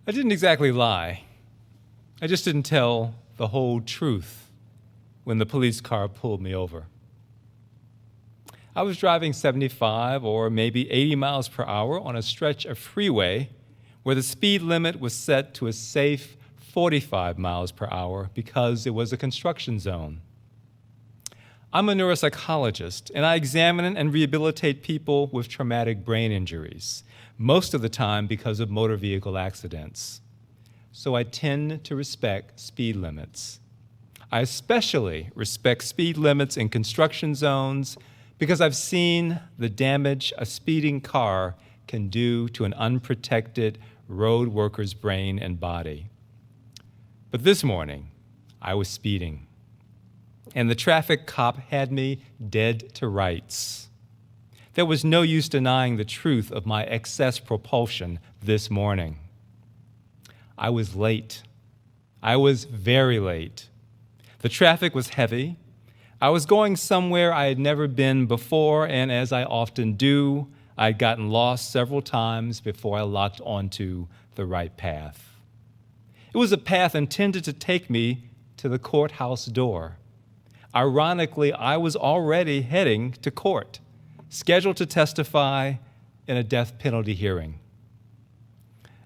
I didn't exactly lie. I just didn't tell the whole truth when the police car pulled me over. I was driving 75 or maybe 80 miles per hour on a stretch of freeway where the speed limit was set to a safe 45 miles per hour because it was a construction zone. I'm a neuropsychologist, and I examine and rehabilitate people with traumatic brain injuries, most of the time because of motor vehicle accidents. So I tend to respect speed limits. I especially respect speed limits in construction zones because I've seen the damage a speeding car can do to an unprotected road worker's brain and body. But this morning, I was speeding, and the traffic cop had me dead to rights. There was no use denying the truth of my excess propulsion this morning. I was late. I was very late. The traffic was heavy. I was going somewhere I had never been before, and as I often do, I'd gotten lost several times before I locked onto the right path. It was a path intended to take me to the courthouse door. Ironically, I was already heading to court, scheduled to testify in a death penalty hearing.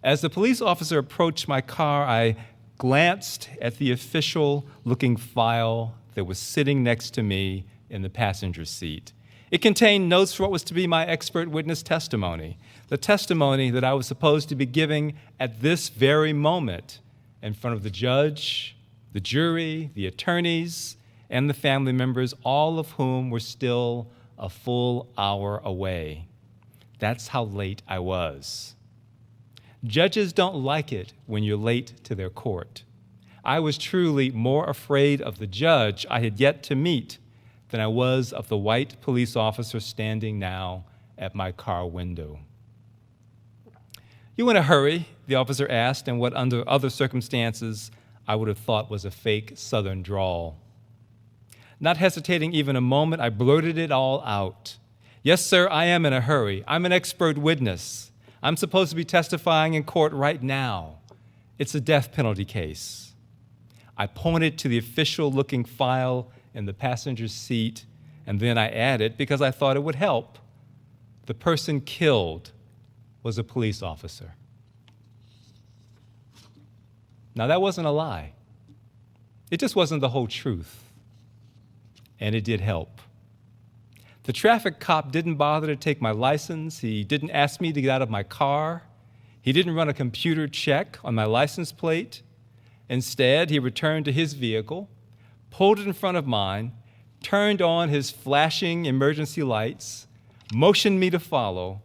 As the police officer approached my car, I glanced at the official-looking file that was sitting next to me in the passenger seat. It contained notes for what was to be my expert witness testimony, the testimony that I was supposed to be giving at this very moment in front of the judge, the jury, the attorneys, and the family members, all of whom were still a full hour away. That's how late I was. Judges don't like it when you're late to their court. I was truly more afraid of the judge I had yet to meet than I was of the white police officer standing now at my car window. "You in a hurry?" the officer asked in what under other circumstances I would have thought was a fake Southern drawl. Not hesitating even a moment, I blurted it all out. "Yes, sir, I am in a hurry. I'm an expert witness. I'm supposed to be testifying in court right now. It's a death penalty case." I pointed to the official-looking file in the passenger seat, and then I added, because I thought it would help, the person killed was a police officer. Now, that wasn't a lie. It just wasn't the whole truth. And it did help. The traffic cop didn't bother to take my license. He didn't ask me to get out of my car. He didn't run a computer check on my license plate. Instead, he returned to his vehicle, pulled it in front of mine, turned on his flashing emergency lights, motioned me to follow,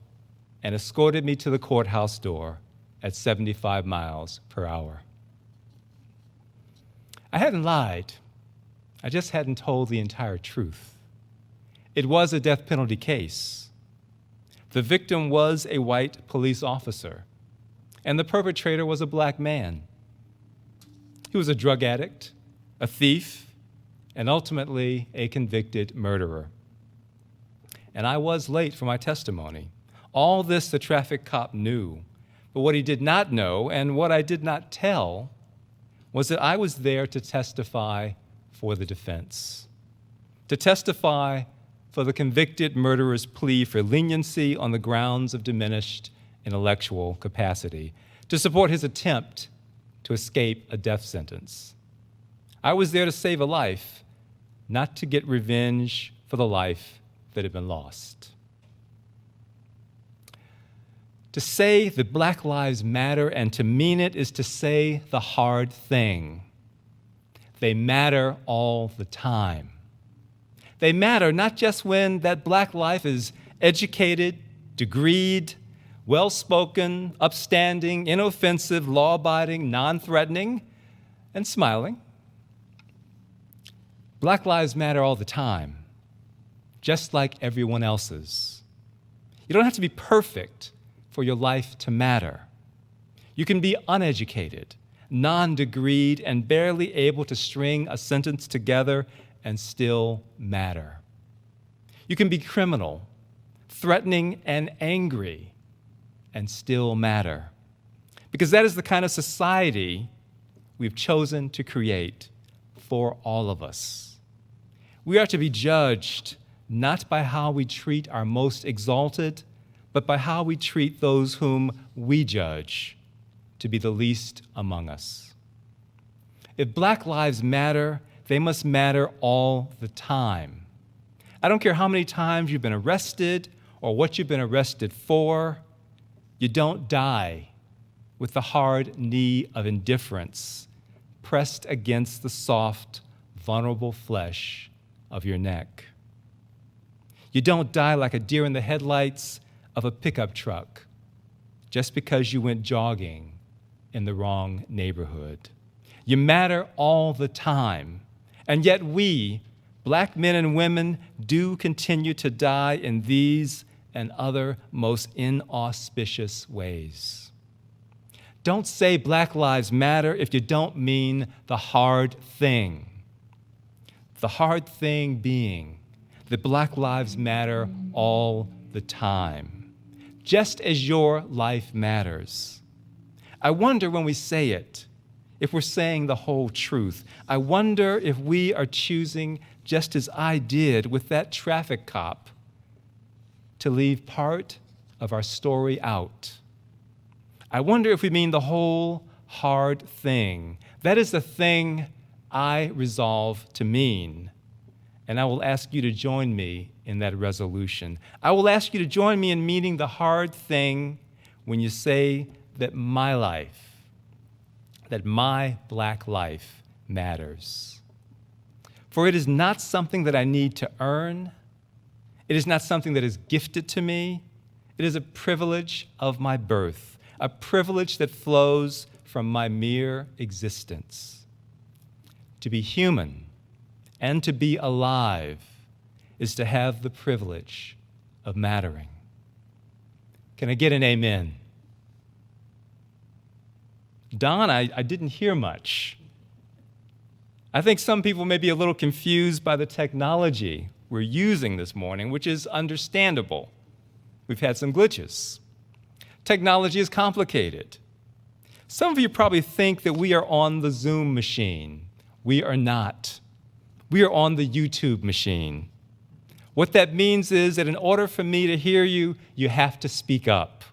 and escorted me to the courthouse door at 75 miles per hour. I hadn't lied. I just hadn't told the entire truth. It was a death penalty case. The victim was a white police officer, and the perpetrator was a black man. He was a drug addict, a thief, and ultimately a convicted murderer. And I was late for my testimony. All this the traffic cop knew, but what he did not know, and what I did not tell, was that I was there to testify for the defense, to testify for the convicted murderer's plea for leniency on the grounds of diminished intellectual capacity, to support his attempt to escape a death sentence. I was there to save a life, not to get revenge for the life that had been lost. To say that Black Lives Matter and to mean it is to say the hard thing. They matter all the time. They matter not just when that black life is educated, degreed, well-spoken, upstanding, inoffensive, law-abiding, non-threatening, and smiling. Black lives matter all the time, just like everyone else's. You don't have to be perfect for your life to matter. You can be uneducated, non-degreed, and barely able to string a sentence together and still matter. You can be criminal, threatening, and angry, and still matter. because that is the kind of society we've chosen to create for all of us. We are to be judged not by how we treat our most exalted, but by how we treat those whom we judge to be the least among us. If Black lives matter, they must matter all the time. I don't care how many times you've been arrested or what you've been arrested for, you don't die with the hard knee of indifference pressed against the soft, vulnerable flesh of your neck. You don't die like a deer in the headlights of a pickup truck just because you went jogging in the wrong neighborhood. You matter all the time, and yet we, Black men and women, do continue to die in these and other most inauspicious ways. Don't say Black lives matter if you don't mean the hard thing. The hard thing being that Black lives matter all the time, just as your life matters. I wonder when we say it, if we're saying the whole truth. I wonder if we are choosing, just as I did with that traffic cop, to leave part of our story out. I wonder if we mean the whole hard thing. That is the thing I resolve to mean. And I will ask you to join me in that resolution. I will ask you to join me in meaning the hard thing when you say that my life, that my Black life matters. For it is not something that I need to earn. It is not something that is gifted to me. It is a privilege of my birth, a privilege that flows from my mere existence. To be human and to be alive is to have the privilege of mattering. Can I get an amen? Don, I didn't hear much. I think some people may be a little confused by the technology we're using this morning, which is understandable. We've had some glitches. Technology is complicated. Some of you probably think that we are on the Zoom machine. We are not. We are on the YouTube machine. What that means is that in order for me to hear you, you have to speak up.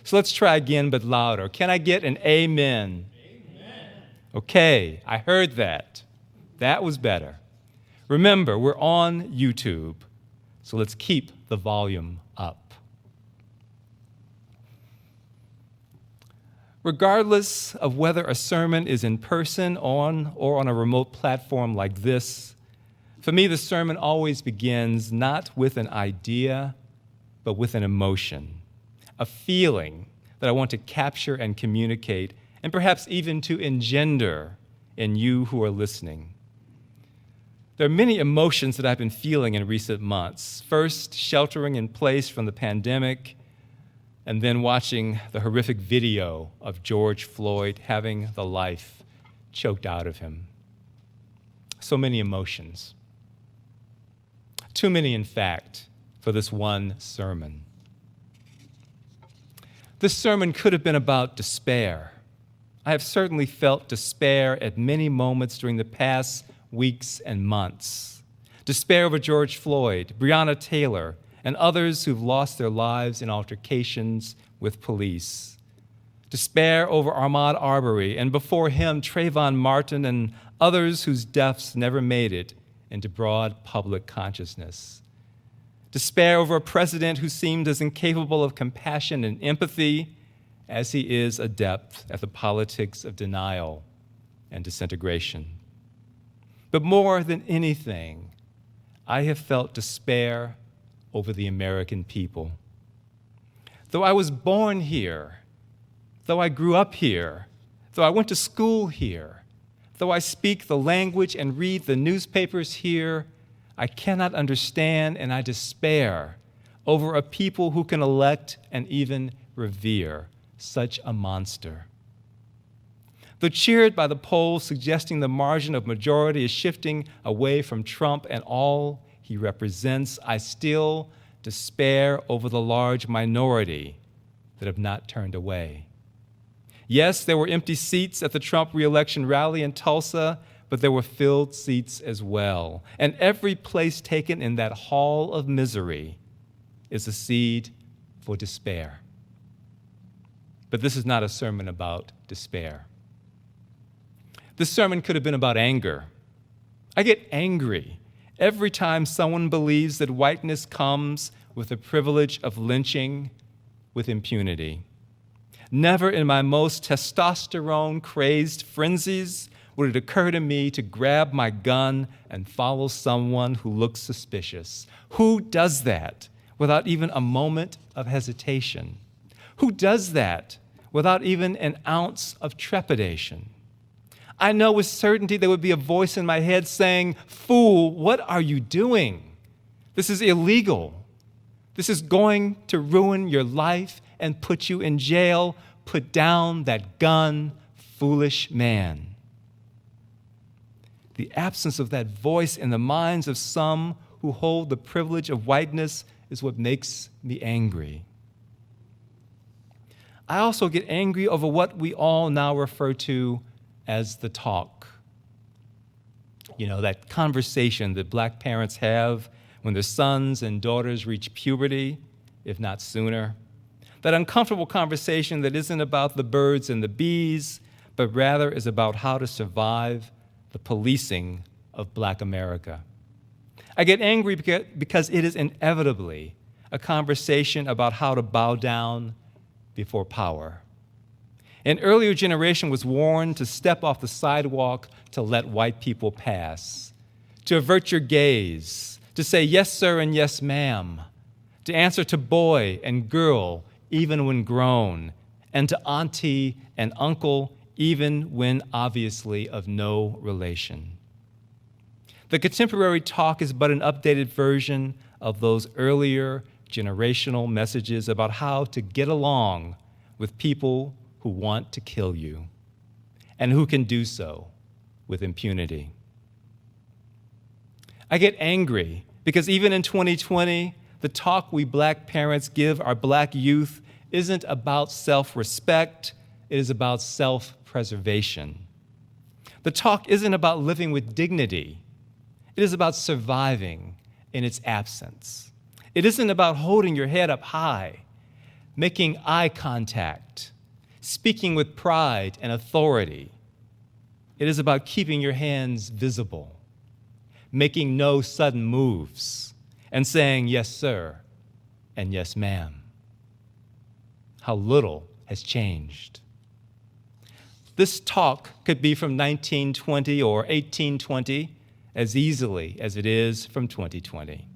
So let's try again, but louder. Can I get an amen? Amen. Okay, I heard that. That was better. Remember, we're on YouTube, so let's keep the volume up. Regardless of whether a sermon is in person or on a remote platform like this, for me, the sermon always begins not with an idea, but with an emotion, a feeling that I want to capture and communicate, and perhaps even to engender in you who are listening. There are many emotions that I've been feeling in recent months. First, sheltering in place from the pandemic, and then watching the horrific video of George Floyd having the life choked out of him. So many emotions. Too many, in fact, for this one sermon. This sermon could have been about despair. I have certainly felt despair at many moments during the past weeks and months. Despair over George Floyd, Breonna Taylor, and others who've lost their lives in altercations with police. Despair over Ahmaud Arbery, and before him, Trayvon Martin, and others whose deaths never made it into broad public consciousness. Despair over a president who seemed as incapable of compassion and empathy as he is adept at the politics of denial and disintegration. But more than anything, I have felt despair over the American people. Though I was born here, though I grew up here, though I went to school here, though I speak the language and read the newspapers here, I cannot understand and I despair over a people who can elect and even revere such a monster. Though cheered by the polls suggesting the margin of majority is shifting away from Trump and all he represents, I still despair over the large minority that have not turned away. Yes, there were empty seats at the Trump re-election rally in Tulsa, but there were filled seats as well. And every place taken in that hall of misery is a seed for despair. But this is not a sermon about despair. This sermon could have been about anger. I get angry every time someone believes that whiteness comes with the privilege of lynching with impunity. Never in my most testosterone-crazed frenzies would it occur to me to grab my gun and follow someone who looks suspicious. Who does that without even a moment of hesitation? Who does that without even an ounce of trepidation? I know with certainty there would be a voice in my head saying, "Fool, what are you doing? This is illegal. This is going to ruin your life and put you in jail. Put down that gun, foolish man." The absence of that voice in the minds of some who hold the privilege of whiteness is what makes me angry. I also get angry over what we all now refer to as the talk. You know, that conversation that black parents have when their sons and daughters reach puberty, if not sooner. That uncomfortable conversation that isn't about the birds and the bees, but rather is about how to survive the policing of black America. I get angry because it is inevitably a conversation about how to bow down before power. An earlier generation was warned to step off the sidewalk to let white people pass, to avert your gaze, to say yes, sir, and yes, ma'am, to answer to boy and girl even when grown, and to auntie and uncle even when obviously of no relation. The contemporary talk is but an updated version of those earlier generational messages about how to get along with people who want to kill you, and who can do so with impunity. I get angry because even in 2020, the talk we black parents give our black youth isn't about self-respect, it is about self-preservation. The talk isn't about living with dignity, it is about surviving in its absence. It isn't about holding your head up high, making eye contact, speaking with pride and authority. It is about keeping your hands visible, making no sudden moves, and saying yes, sir, and yes, ma'am. How little has changed. This talk could be from 1920 or 1820 as easily as it is from 2020.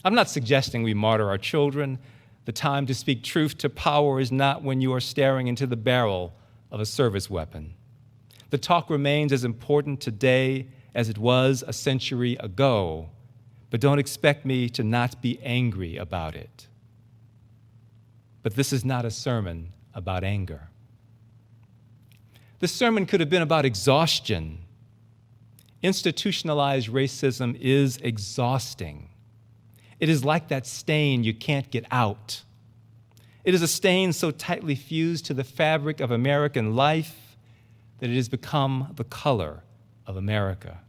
I'm not suggesting we martyr our children. The time to speak truth to power is not when you are staring into the barrel of a service weapon. The talk remains as important today as it was a century ago, but don't expect me to not be angry about it. But this is not a sermon about anger. This sermon could have been about exhaustion. Institutionalized racism is exhausting. It is like that stain you can't get out. It is a stain so tightly fused to the fabric of American life that it has become the color of America.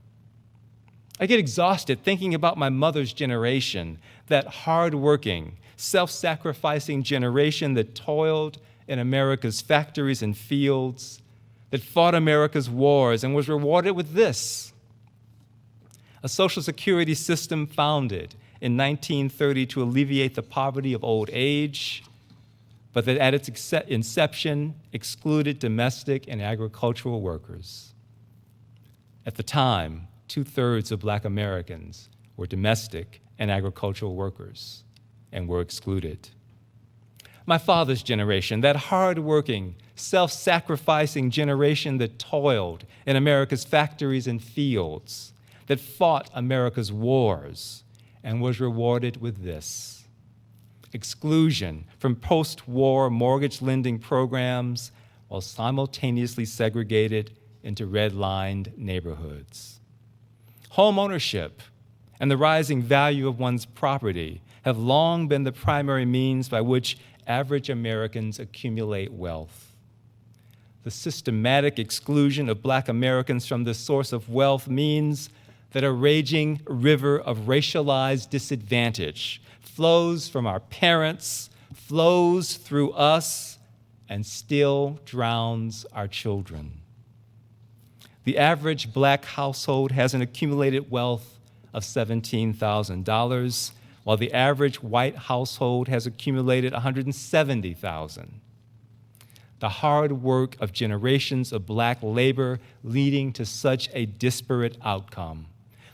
I get exhausted thinking about my mother's generation, that hardworking, self-sacrificing generation that toiled in America's factories and fields, that fought America's wars and was rewarded with this: a Social Security system founded in 1930 to alleviate the poverty of old age, but that at its inception excluded domestic and agricultural workers. At the time, 2/3 of black Americans were domestic and agricultural workers and were excluded. My father's generation, that hard-working, self-sacrificing generation that toiled in America's factories and fields, that fought America's wars and was rewarded with this: exclusion from post-war mortgage lending programs while simultaneously segregated into red-lined neighborhoods. Home ownership and the rising value of one's property have long been the primary means by which average Americans accumulate wealth. The systematic exclusion of Black Americans from this source of wealth means that a raging river of racialized disadvantage flows from our parents, flows through us, and still drowns our children. The average Black household has an accumulated wealth of $17,000, while the average white household has accumulated $170,000. The hard work of generations of Black labor leading to such a disparate outcome.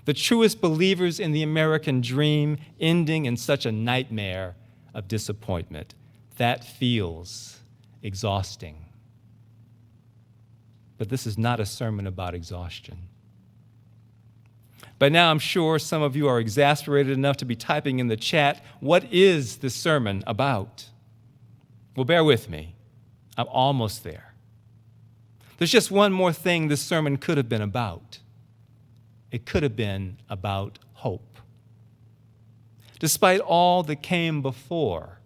The truest believers in the American dream ending in such a nightmare of disappointment. That feels exhausting. But this is not a sermon about exhaustion. By now, I'm sure some of you are exasperated enough to be typing in the chat, what is this sermon about? Well, bear with me. I'm almost there. There's just one more thing this sermon could have been about. It could have been about hope. Despite all that came before,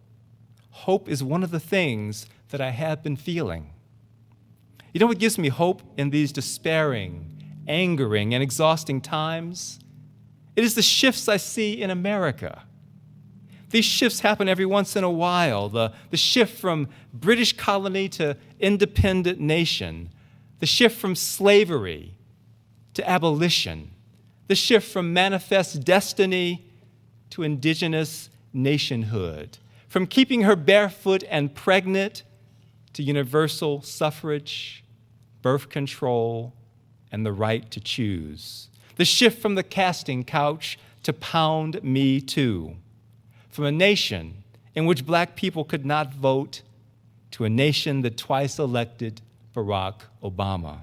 hope is one of the things that I have been feeling. You know what gives me hope in these despairing, angering, and exhausting times? It is the shifts I see in America. These shifts happen every once in a while. The shift from British colony to independent nation, the shift from slavery to abolition, the shift from manifest destiny to indigenous nationhood, from keeping her barefoot and pregnant to universal suffrage, birth control, and the right to choose. The shift from the casting couch to pound me too. From a nation in which Black people could not vote to a nation that twice elected Barack Obama.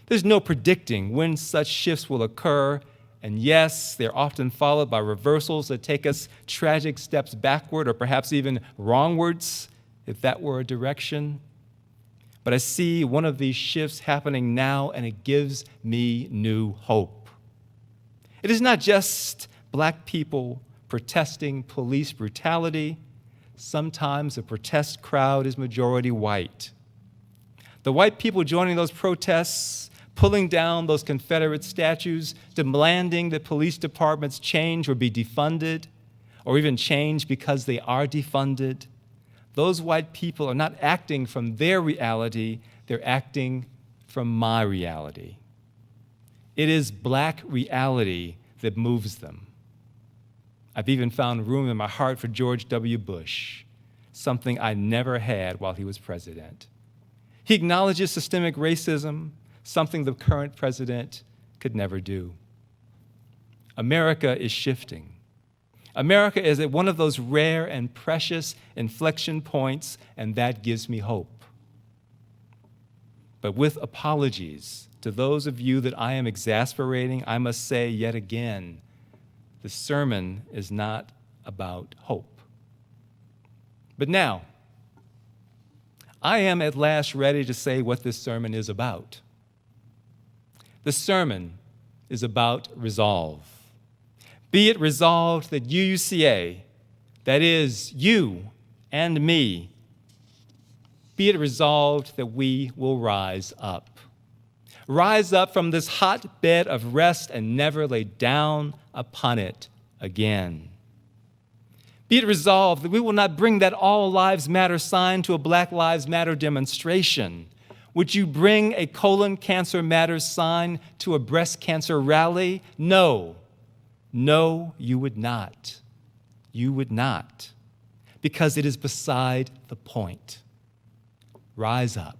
There's no predicting when such shifts will occur, and yes, they're often followed by reversals that take us tragic steps backward or perhaps even wrongwards, if that were a direction. But I see one of these shifts happening now, and it gives me new hope. It is not just Black people protesting police brutality. Sometimes the protest crowd is majority white. The white people joining those protests, pulling down those Confederate statues, demanding that police departments change or be defunded, or even change because they are defunded. Those white people are not acting from their reality, they're acting from my reality. It is Black reality that moves them. I've even found room in my heart for George W. Bush, something I never had while he was president. He acknowledges systemic racism, something the current president could never do. America is shifting. America is at one of those rare and precious inflection points, and that gives me hope. But with apologies to those of you that I am exasperating, I must say yet again, the sermon is not about hope. But now, I am at last ready to say what this sermon is about. The sermon is about resolve. Be it resolved that UUCA, that is, you and me, be it resolved that we will rise up. Rise up from this hotbed of rest and never lay down upon it again. Be it resolved that we will not bring that All Lives Matter sign to a Black Lives Matter demonstration. Would you bring a colon cancer matters sign to a breast cancer rally? No. No, you would not. You would not. Because it is beside the point. Rise up.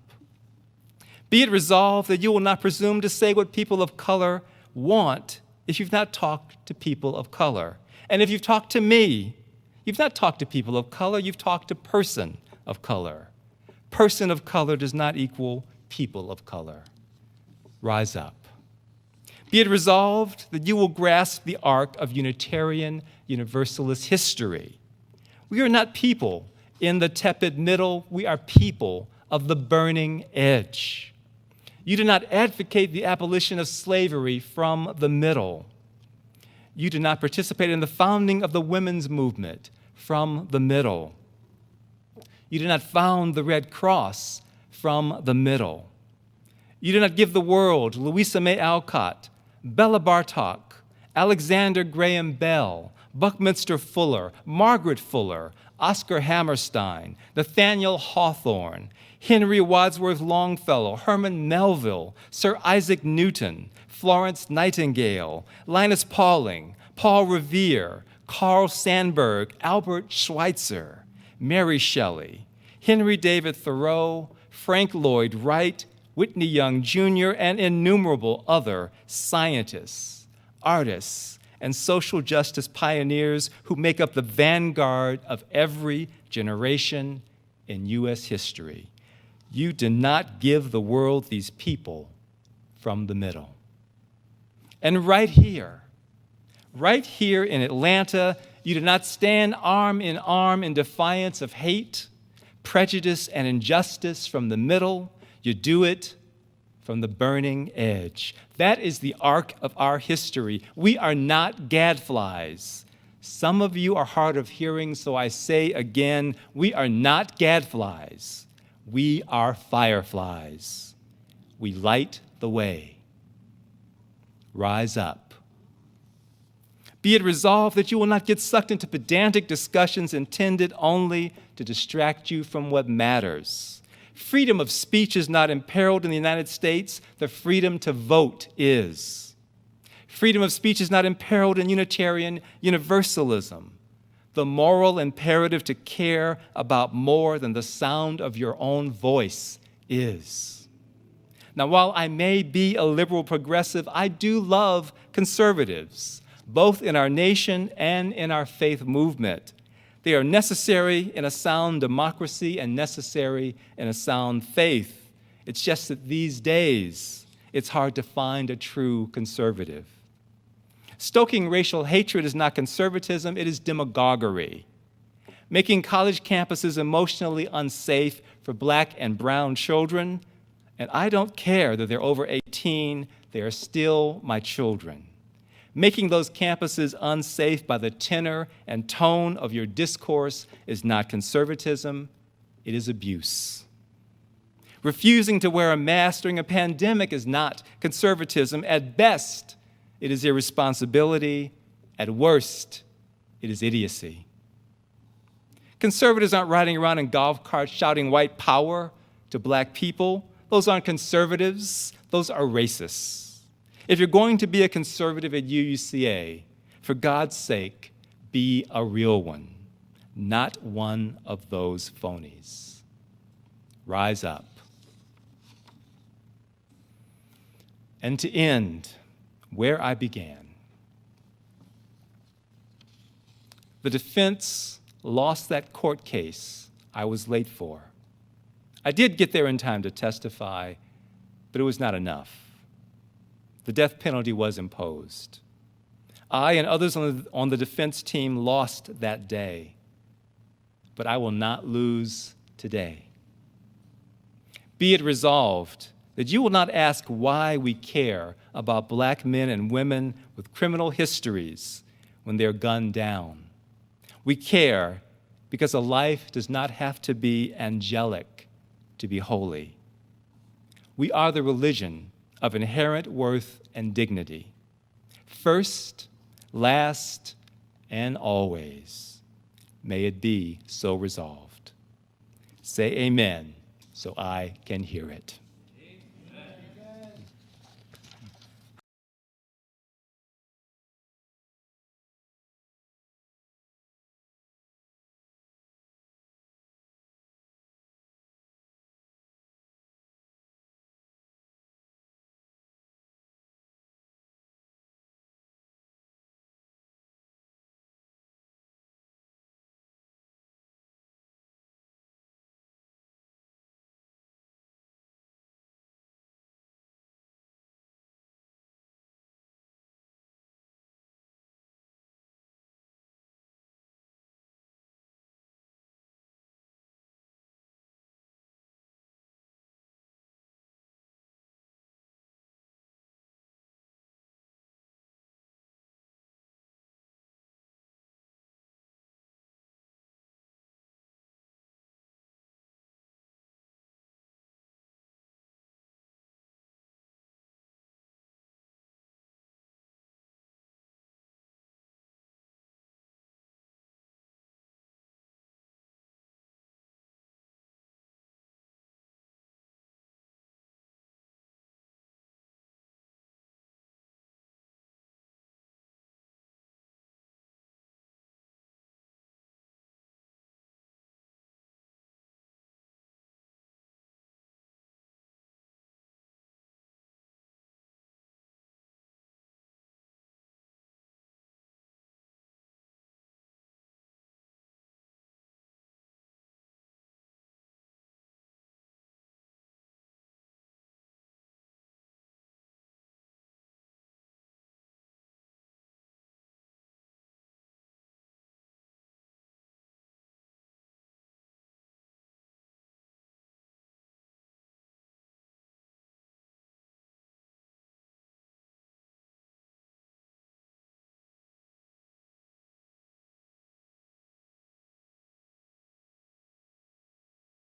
Be it resolved that you will not presume to say what people of color want if you've not talked to people of color. And if you've talked to me, you've not talked to people of color, you've talked to person of color. Person of color does not equal people of color. Rise up. Be it resolved that you will grasp the arc of Unitarian Universalist history. We are not people in the tepid middle, we are people of the burning edge. You do not advocate the abolition of slavery from the middle. You do not participate in the founding of the women's movement from the middle. You do not found the Red Cross from the middle. You did not give the world Louisa May Alcott, Bella Bartok, Alexander Graham Bell, Buckminster Fuller, Margaret Fuller, Oscar Hammerstein, Nathaniel Hawthorne, Henry Wadsworth Longfellow, Herman Melville, Sir Isaac Newton, Florence Nightingale, Linus Pauling, Paul Revere, Carl Sandburg, Albert Schweitzer, Mary Shelley, Henry David Thoreau, Frank Lloyd Wright, Whitney Young Jr., and innumerable other scientists, artists, and social justice pioneers who make up the vanguard of every generation in U.S. history. You did not give the world these people from the middle. And right here in Atlanta, you did not stand arm in defiance of hate, prejudice, and injustice from the middle. You do it from the burning edge. That is the arc of our history. We are not gadflies. Some of you are hard of hearing, so I say again, we are not gadflies. We are fireflies. We light the way. Rise up. Be it resolved that you will not get sucked into pedantic discussions intended only to distract you from what matters. Freedom of speech is not imperiled in the United States. The freedom to vote is. Freedom of speech is not imperiled in Unitarian Universalism. The moral imperative to care about more than the sound of your own voice is. Now, while I may be a liberal progressive, I do love conservatives, both in our nation and in our faith movement. They are necessary in a sound democracy and necessary in a sound faith. It's just that these days, it's hard to find a true conservative. Stoking racial hatred is not conservatism, it is demagoguery. Making college campuses emotionally unsafe for black and brown children, and I don't care that they're over 18, they are still my children. Making those campuses unsafe by the tenor and tone of your discourse is not conservatism, it is abuse. Refusing to wear a mask during a pandemic is not conservatism. At best, it is irresponsibility. At worst, it is idiocy. Conservatives aren't riding around in golf carts shouting white power to black people. Those aren't conservatives, those are racists. If you're going to be a conservative at UUCA, for God's sake, be a real one, not one of those phonies. Rise up. And to end where I began, the defense lost that court case I was late for. I did get there in time to testify, but it was not enough. The death penalty was imposed. I and others on the defense team lost that day, but I will not lose today. Be it resolved that you will not ask why we care about black men and women with criminal histories when they're gunned down. We care because a life does not have to be angelic to be holy. We are the religion of inherent worth and dignity. First, last, and always. May it be so resolved. Say amen so I can hear it.